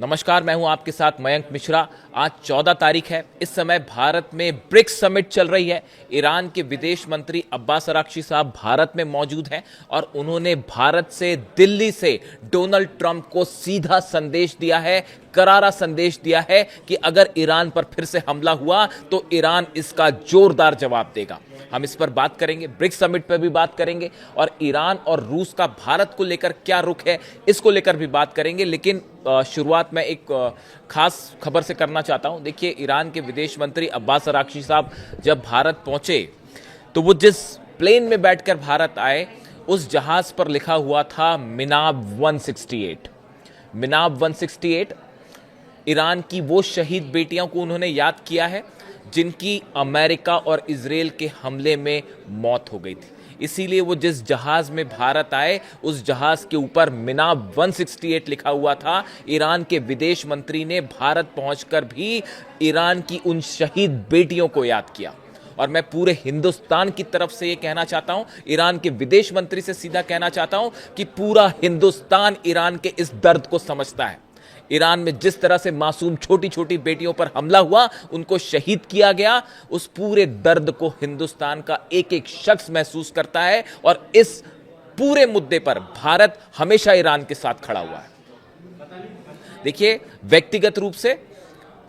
नमस्कार, मैं हूं आपके साथ मयंक मिश्रा। आज 14 तारीख है। इस समय भारत में ब्रिक्स समिट चल रही है। ईरान के विदेश मंत्री अब्बास अराक्ची साहब भारत में मौजूद हैं और उन्होंने भारत से, दिल्ली से डोनाल्ड ट्रंप को सीधा संदेश दिया है, करारा संदेश दिया है कि अगर ईरान पर फिर से हमला हुआ तो ईरान इसका जोरदार जवाब देगा। हम इस पर बात करेंगे, ब्रिक्स समिट पर भी बात करेंगे और ईरान और रूस का भारत को लेकर क्या रुख है इसको लेकर भी बात करेंगे। लेकिन शुरुआत मैं एक खास खबर से करना चाहता हूं। देखिए, ईरान के विदेश मंत्री अब्बास अराक्ची साहब जब भारत पहुंचे तो वो जिस प्लेन में बैठकर भारत आए उस जहाज पर लिखा हुआ था मिनाब 168। मिनाब 168 ईरान की वो शहीद बेटियों को उन्होंने याद किया है जिनकी अमेरिका और इजराइल के हमले में मौत हो गई थी। इसीलिए वो जिस जहाज में भारत आए उस जहाज के ऊपर मिनाब 168 लिखा हुआ था। ईरान के विदेश मंत्री ने भारत पहुंचकर भी ईरान की उन शहीद बेटियों को याद किया। और मैं पूरे हिंदुस्तान की तरफ से ये कहना चाहता हूं, ईरान के विदेश मंत्री से सीधा कहना चाहता हूं कि पूरा हिंदुस्तान ईरान के इस दर्द को समझता है। ईरान में जिस तरह से मासूम छोटी छोटी बेटियों पर हमला हुआ, उनको शहीद किया गया, उस पूरे दर्द को हिंदुस्तान का एक एक शख्स महसूस करता है और इस पूरे मुद्दे पर भारत हमेशा ईरान के साथ खड़ा हुआ है। देखिए, व्यक्तिगत रूप से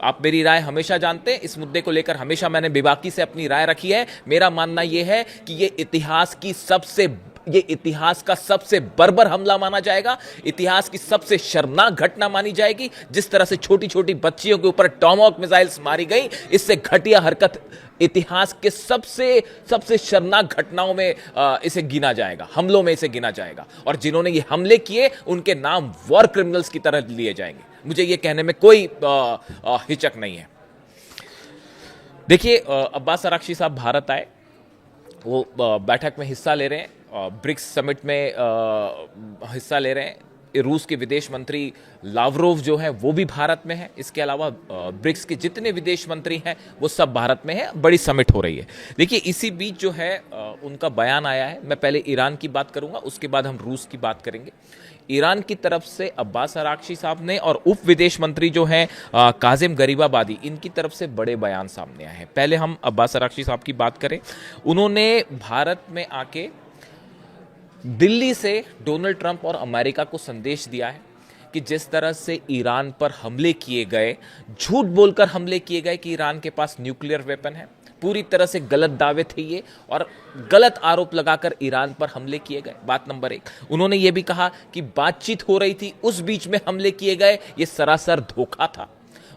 आप मेरी राय हमेशा जानते हैं। इस मुद्दे को लेकर हमेशा मैंने बेबाकी से अपनी राय रखी है। मेरा मानना यह है कि ये इतिहास का सबसे बर्बर हमला माना जाएगा, इतिहास की सबसे शर्मनाक घटना मानी जाएगी। जिस तरह से छोटी छोटी बच्चियों के ऊपर टॉमहॉक मिसाइल्स मारी गई, इससे घटिया हरकत इतिहास के सबसे शर्मनाक घटनाओं में इसे गिना जाएगा, हमलों में इसे गिना जाएगा। और जिन्होंने ये हमले किए उनके नाम वॉर क्रिमिनल्स की तरह लिए जाएंगे। मुझे ये कहने में कोई हिचक नहीं है। देखिए, अब्बास अराक्ची साहब भारत आए, वो बैठक में हिस्सा ले रहे हैं, ब्रिक्स समिट में हिस्सा ले रहे हैं। रूस के विदेश मंत्री लावरोव जो है वो भी भारत में है। इसके अलावा ब्रिक्स के जितने विदेश मंत्री हैं वो सब भारत में हैं। बड़ी समिट हो रही है। देखिए, इसी बीच जो है उनका बयान आया है। मैं पहले ईरान की बात करूंगा, उसके बाद हम रूस की बात करेंगे। ईरान की तरफ से अब्बास अराक्ची साहब ने और उप विदेश मंत्री जो हैं काजिम गरीबाबादी, इनकी तरफ से बड़े बयान सामने आए हैं। पहले हम अब्बास अराक्ची साहब की बात करें। उन्होंने भारत में आके दिल्ली से डोनाल्ड ट्रंप और अमेरिका को संदेश दिया है कि जिस तरह से ईरान पर हमले किए गए, झूठ बोलकर हमले किए गए कि ईरान के पास न्यूक्लियर वेपन है, पूरी तरह से गलत दावे थे ये और गलत आरोप लगाकर ईरान पर हमले किए गए। बात नंबर 1। उन्होंने ये भी कहा कि बातचीत हो रही थी, उस बीच में हमले किए गए, ये सरासर धोखा था।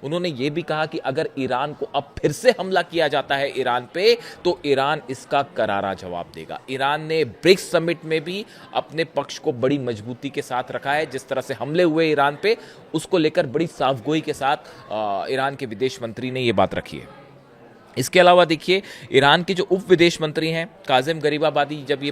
उन्होंने ये भी कहा कि अगर ईरान को अब फिर से हमला किया जाता है ईरान पे, तो ईरान इसका करारा जवाब देगा। ईरान ने ब्रिक्स समिट में भी अपने पक्ष को बड़ी मजबूती के साथ रखा है। जिस तरह से हमले हुए ईरान पे, उसको लेकर बड़ी साफगोई के साथ ईरान के विदेश मंत्री ने ये बात रखी है। इसके अलावा देखिए, ईरान के जो उप विदेश मंत्री हैं काजिम गरीबाबादी, जब ये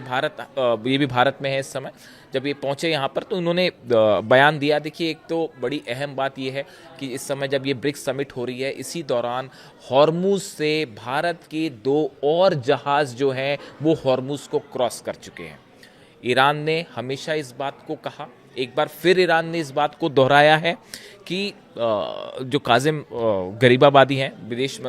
भी भारत में है इस समय, जब ये पहुंचे यहाँ पर तो उन्होंने बयान दिया। देखिए, एक तो बड़ी अहम बात ये है कि इस समय जब ये ब्रिक्स समिट हो रही है, इसी दौरान हॉर्मुज से भारत के 2 और जहाज़ जो हैं वो हॉर्मुज को क्रॉस कर चुके हैं। ईरान ने हमेशा इस बात को कहा, एक बार फिर ईरान ने इस बात को दोहराया है कि जो काजिम गरीबाबादी हैं,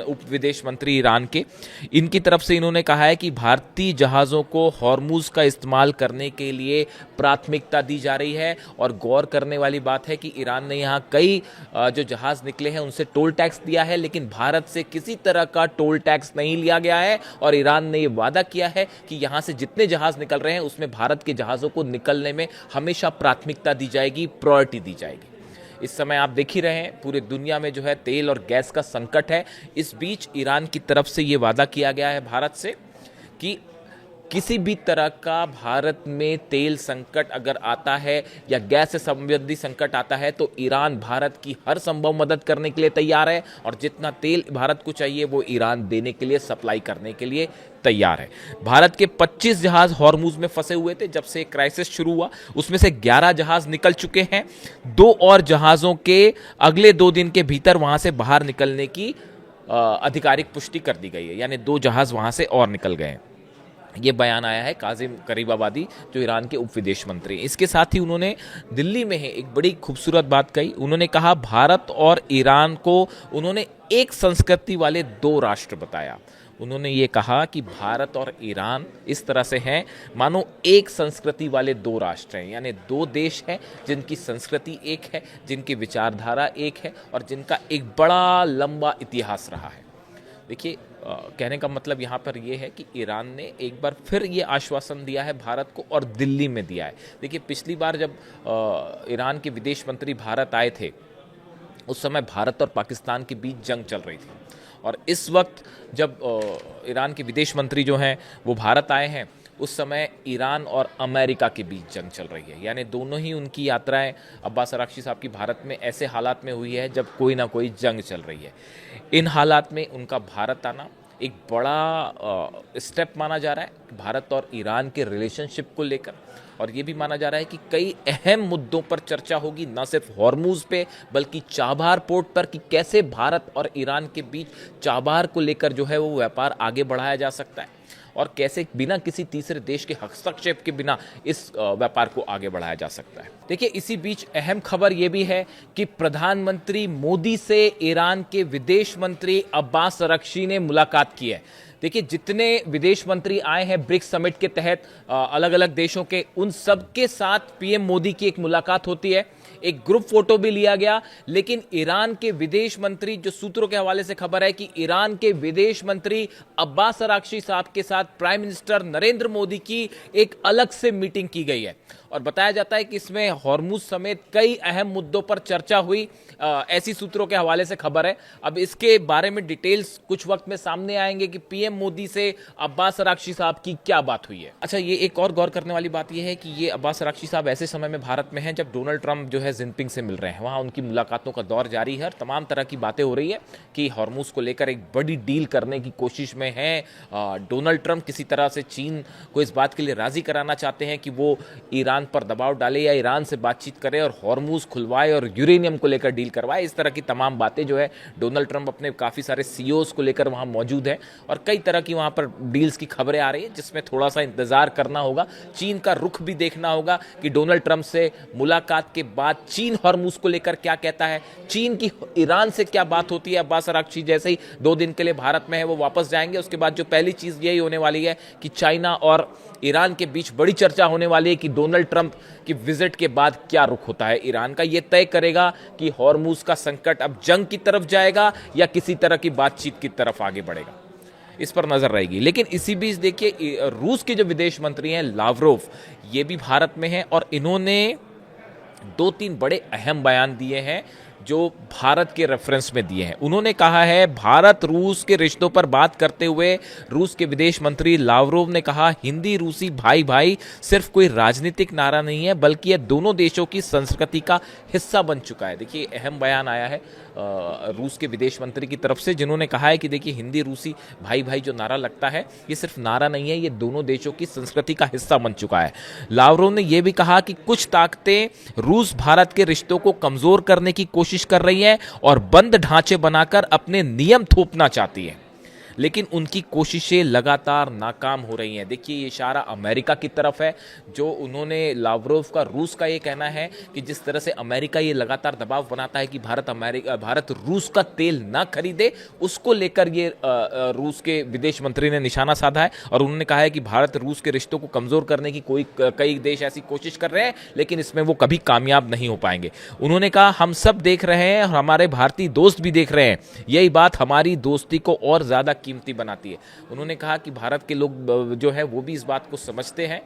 उप विदेश मंत्री ईरान के, इनकी तरफ से इन्होंने कहा है कि भारतीय जहाज़ों को हॉर्मुज का इस्तेमाल करने के लिए प्राथमिकता दी जा रही है। और गौर करने वाली बात है कि ईरान ने यहाँ कई जो जहाज़ निकले हैं उनसे टोल टैक्स दिया है, लेकिन भारत से किसी तरह का टोल टैक्स नहीं लिया गया है। और ईरान ने ये वादा किया है कि यहाँ से जितने जहाज़ निकल रहे हैं उसमें भारत के जहाज़ों को निकलने में हमेशा प्राथमिकता दी जाएगी, प्रायोरिटी दी जाएगी। इस समय आप देख ही रहे हैं पूरे दुनिया में जो है तेल और गैस का संकट है। इस बीच ईरान की तरफ से ये वादा किया गया है भारत से कि किसी भी तरह का भारत में तेल संकट अगर आता है या गैस से संबंधी संकट आता है तो ईरान भारत की हर संभव मदद करने के लिए तैयार है। और जितना तेल भारत को चाहिए वो ईरान देने के लिए, सप्लाई करने के लिए तैयार है। भारत के 25 जहाज हॉर्मुज में फंसे हुए थे जब से क्राइसिस शुरू हुआ, उसमें से 11 जहाज निकल चुके हैं। 2 और जहाज़ों के अगले 2 दिन के भीतर वहां से बाहर निकलने की आधिकारिक पुष्टि कर दी गई है, यानी 2 जहाज वहां से और निकल गए हैं। ये बयान आया है काजिम गरीबाबादी, जो ईरान के उप विदेश मंत्री हैं। इसके साथ ही उन्होंने दिल्ली में ही एक बड़ी खूबसूरत बात कही। उन्होंने कहा भारत और ईरान को उन्होंने एक संस्कृति वाले दो राष्ट्र बताया। उन्होंने ये कहा कि भारत और ईरान इस तरह से हैं मानो एक संस्कृति वाले दो राष्ट्र हैं, यानी दो देश हैं जिनकी संस्कृति एक है, जिनकी विचारधारा एक है और जिनका एक बड़ा लंबा इतिहास रहा है। देखिए, कहने का मतलब यहाँ पर यह है कि ईरान ने एक बार फिर ये आश्वासन दिया है भारत को और दिल्ली में दिया है। देखिए, पिछली बार जब ईरान के विदेश मंत्री भारत आए थे, उस समय भारत और पाकिस्तान के बीच जंग चल रही थी और इस वक्त जब ईरान के विदेश मंत्री जो हैं वो भारत आए हैं, उस समय ईरान और अमेरिका के बीच जंग चल रही है। यानी दोनों ही उनकी यात्राएं अब्बास अरागची साहब की भारत में ऐसे हालात में हुई है जब कोई ना कोई जंग चल रही है। इन हालात में उनका भारत आना एक बड़ा स्टेप माना जा रहा है भारत और ईरान के रिलेशनशिप को लेकर, और ये भी माना जा रहा है कि कई अहम मुद्दों पर चर्चा होगी, न सिर्फ हॉर्मूज पे बल्कि चाबहार पोर्ट पर, कि कैसे भारत और ईरान के बीच चाबहार को लेकर जो है वो व्यापार आगे बढ़ाया जा सकता है और कैसे बिना किसी तीसरे देश के हस्तक्षेप के बिना इस व्यापार को आगे बढ़ाया जा सकता है। देखिए, इसी बीच अहम खबर यह भी है कि प्रधानमंत्री मोदी से ईरान के विदेश मंत्री अब्बास अरागची ने मुलाकात की है। देखिए, जितने विदेश मंत्री आए हैं ब्रिक्स समिट के तहत अलग अलग देशों के, उन सब के साथ पीएम मोदी की एक मुलाकात होती है, एक ग्रुप फोटो भी लिया गया। लेकिन ईरान के विदेश मंत्री, जो सूत्रों के हवाले से खबर है कि ईरान के विदेश मंत्री अब्बास अरागची साहब के साथ प्राइम मिनिस्टर नरेंद्र मोदी की एक अलग से मीटिंग की गई है और बताया जाता है कि इसमें हॉर्मुज समेत कई अहम मुद्दों पर चर्चा हुई, ऐसी सूत्रों के हवाले से खबर है। अब इसके बारे में डिटेल्स कुछ वक्त में सामने आएंगे कि पीएम मोदी से अब्बास अरागची साहब की क्या बात हुई है। अच्छा, ये एक और गौर करने वाली बात यह है कि ये अब्बास अरागची साहब ऐसे समय में भारत में हैं जब डोनाल्ड ट्रंप जो है जिनपिंग से मिल रहे हैं। वहाँ उनकी मुलाकातों का दौर जारी है और तमाम तरह की बातें हो रही है कि हॉर्मुज को लेकर एक बड़ी डील करने की कोशिश में है। डोनाल्ड ट्रंप किसी तरह से चीन को इस बात के लिए राजी कराना चाहते हैं कि वो ईरान पर दबाव डाले या ईरान से बातचीत करे और हॉर्मुज खुलवाए और यूरेनियम को लेकर डील करवाए। इस तरह की तमाम बातें जो है डोनाल्ड ट्रंप अपने काफ़ी सारे सीईओज को लेकर वहाँ मौजूद है और कई तरह की वहाँ पर डील्स की खबरें आ रही है, जिसमें थोड़ा सा इंतजार करना होगा। चीन का रुख भी देखना होगा कि डोनाल्ड ट्रंप से मुलाकात के बाद चीन हॉर्मुज को लेकर क्या कहता है, चीन की ईरान से क्या बात होती है। अब्बास अरागची जैसे ही 2 दिन के लिए भारत में है वो वापस जाएंगे, उसके बाद जो पहली चीज़ यही होने वाली है कि चाइना और ईरान के बीच बड़ी चर्चा होने वाली है कि डोनाल्ड ट्रंप की विजिट के बाद क्या रुख होता है ईरान का। यह तय करेगा कि हॉर्मुज का संकट अब जंग की तरफ जाएगा या किसी तरह की बातचीत की तरफ आगे बढ़ेगा, इस पर नजर रहेगी। लेकिन इसी बीच देखिए, रूस के जो विदेश मंत्री हैं लावरोव, ये भी भारत में हैं और इन्होंने 2-3 बड़े अहम बयान दिए हैं जो भारत के रेफरेंस में दिए हैं। उन्होंने कहा है, भारत रूस के रिश्तों पर बात करते हुए रूस के विदेश मंत्री लावरोव ने कहा, हिंदी रूसी भाई भाई सिर्फ कोई राजनीतिक नारा नहीं है बल्कि यह दोनों देशों की संस्कृति का हिस्सा बन चुका है। देखिए, अहम बयान आया है रूस के विदेश मंत्री की तरफ से, जिन्होंने कहा है कि देखिए, हिंदी रूसी भाई भाई जो नारा लगता है ये सिर्फ नारा नहीं है, ये दोनों देशों की संस्कृति का हिस्सा बन चुका है। लावरोव ने यह भी कहा कि कुछ ताकतें रूस भारत के रिश्तों को कमजोर करने की कोशिश कर रही हैं और बंद ढांचे बनाकर अपने नियम थोपना चाहती हैं, लेकिन उनकी कोशिशें लगातार नाकाम हो रही हैं। देखिए, ये इशारा अमेरिका की तरफ है, जो उन्होंने लावरोव का रूस का ये कहना है कि जिस तरह से अमेरिका ये लगातार दबाव बनाता है कि भारत रूस का तेल ना खरीदे, उसको लेकर ये रूस के विदेश मंत्री ने निशाना साधा है और उन्होंने कहा है कि भारत रूस के रिश्तों को कमजोर करने की कई देश ऐसी कोशिश कर रहे हैं, लेकिन इसमें वो कभी कामयाब नहीं हो पाएंगे। उन्होंने कहा, हम सब देख रहे हैं और हमारे भारतीय दोस्त भी देख रहे हैं, यही बात हमारी दोस्ती को और ज्यादा कीमती बनाती है। उन्होंने कहा कि भारत के लोग जो है वो भी इस बात को समझते हैं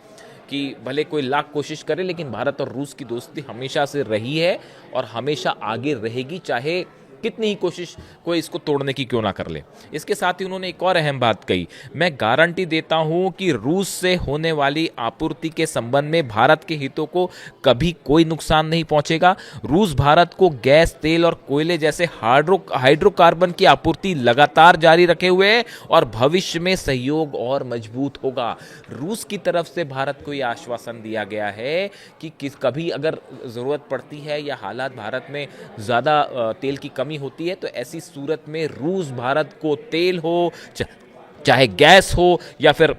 कि भले कोई लाख कोशिश करे, लेकिन भारत और रूस की दोस्ती हमेशा से रही है और हमेशा आगे रहेगी, चाहे कितनी ही कोशिश कोई इसको तोड़ने की क्यों ना कर ले। इसके साथ ही उन्होंने एक और अहम बात कही, मैं गारंटी देता हूं कि रूस से होने वाली आपूर्ति के संबंध में भारत के हितों को कभी कोई नुकसान नहीं पहुंचेगा। रूस भारत को गैस, तेल और कोयले जैसे हाइड्रोकार्बन की आपूर्ति लगातार जारी रखे हुए है और भविष्य में सहयोग और मजबूत होगा। रूस की तरफ से भारत को यह आश्वासन दिया गया है कि कभी अगर जरूरत पड़ती है या हालात भारत में ज्यादा तेल की कमी होती है तो ऐसी सूरत में रूस भारत को तेल हो चाहे गैस हो या फिर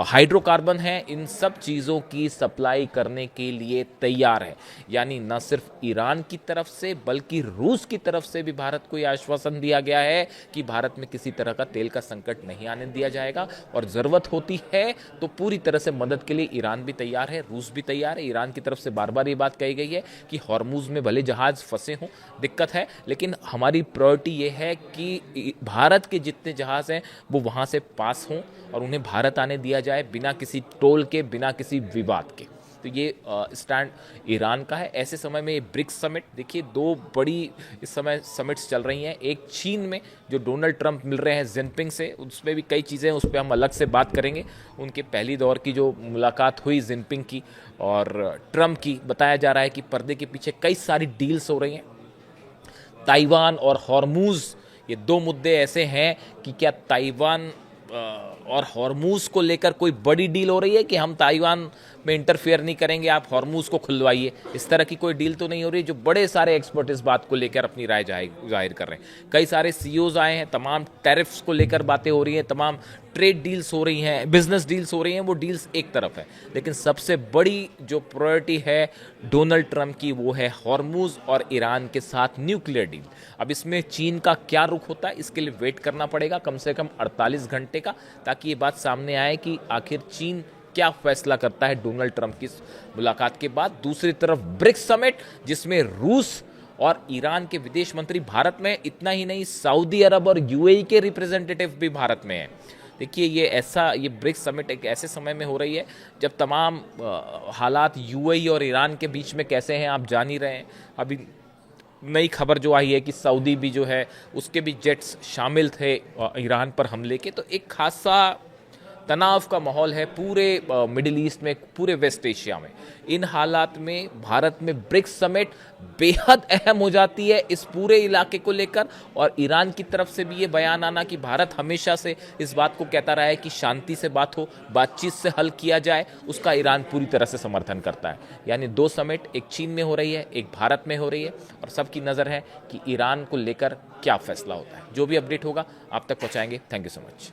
हाइड्रोकार्बन है, इन सब चीज़ों की सप्लाई करने के लिए तैयार है। यानी न सिर्फ ईरान की तरफ से बल्कि रूस की तरफ से भी भारत को यह आश्वासन दिया गया है कि भारत में किसी तरह का तेल का संकट नहीं आने दिया जाएगा, और ज़रूरत होती है तो पूरी तरह से मदद के लिए ईरान भी तैयार है, रूस भी तैयार है। ईरान की तरफ से बार बार ये बात कही गई है कि हॉर्मुज़ में भले जहाज़ फंसे हों, दिक्कत है, लेकिन हमारी प्रायोरिटी ये है कि भारत के जितने जहाज़ हैं वो वहाँ से पास हों और उन्हें भारत आने दिया जाए बिना किसी टोल के, बिना किसी विवाद के। तो ये स्टैंड ईरान का है। ऐसे समय में ये ब्रिक्स समिट, देखिए दो बड़ी इस समय समिट्स चल रही हैं। एक चीन में जो डोनाल्ड ट्रंप मिल रहे हैं जिनपिंग से, उसमें भी कई चीज़ें हैं, उस पर हम अलग से बात करेंगे। उनके पहली दौर की जो मुलाकात हुई जिनपिंग की और ट्रंप की, बताया जा रहा है कि पर्दे के पीछे कई सारी डील्स हो रही हैं। ताइवान और हॉर्मुज़, ये दो मुद्दे ऐसे हैं कि क्या ताइवान और हॉर्मुज़ को लेकर कोई बड़ी डील हो रही है कि हम ताइवान में इंटरफेयर नहीं करेंगे, आप हॉर्मुज़ को खुलवाइए, इस तरह की कोई डील तो नहीं हो रही। जो बड़े सारे एक्सपर्ट इस बात को लेकर अपनी राय जाहिर कर रहे हैं। कई सारे सीईओज आए हैं, तमाम टैरिफ्स को लेकर बातें हो रही हैं, तमाम ट्रेड डील्स हो रही हैं, बिजनेस डील्स हो रही हैं। वो डील्स एक तरफ है, लेकिन सबसे बड़ी जो प्रायोरिटी है डोनाल्ड ट्रंप की, वो है हॉर्मुज़ और ईरान के साथ न्यूक्लियर डील। अब इसमें चीन का क्या रुख होता है, इसके लिए वेट करना पड़ेगा कम से कम 48 घंटे का, ताकि ये बात सामने आए कि आखिर चीन क्या फैसला करता है डोनाल्ड ट्रंप की मुलाकात के बाद। दूसरी तरफ ब्रिक्स समिट, जिसमें रूस और ईरान के विदेश मंत्री भारत में, इतना ही नहीं सऊदी अरब और यूएई के रिप्रेजेंटेटिव भी भारत में हैं। देखिए ये ब्रिक्स समिट एक ऐसे समय में हो रही है जब तमाम हालात यूएई और ईरान के बीच में कैसे हैं आप जान ही रहे हैं। अभी नई खबर जो आई है कि सऊदी भी जो है उसके भी जेट्स शामिल थे ईरान पर हमले के। तो एक खासा तनाव का माहौल है पूरे मिडिल ईस्ट में, पूरे वेस्ट एशिया में। इन हालात में भारत में ब्रिक्स समिट बेहद अहम हो जाती है इस पूरे इलाके को लेकर। और ईरान की तरफ से भी ये बयान आना कि भारत हमेशा से इस बात को कहता रहा है कि शांति से बात हो, बातचीत से हल किया जाए, उसका ईरान पूरी तरह से समर्थन करता है। यानी दो समिट, एक चीन में हो रही है, एक भारत में हो रही है, और सबकी नज़र है कि ईरान को लेकर क्या फैसला होता है। जो भी अपडेट होगा आप तक पहुँचाएंगे। Thank you so much.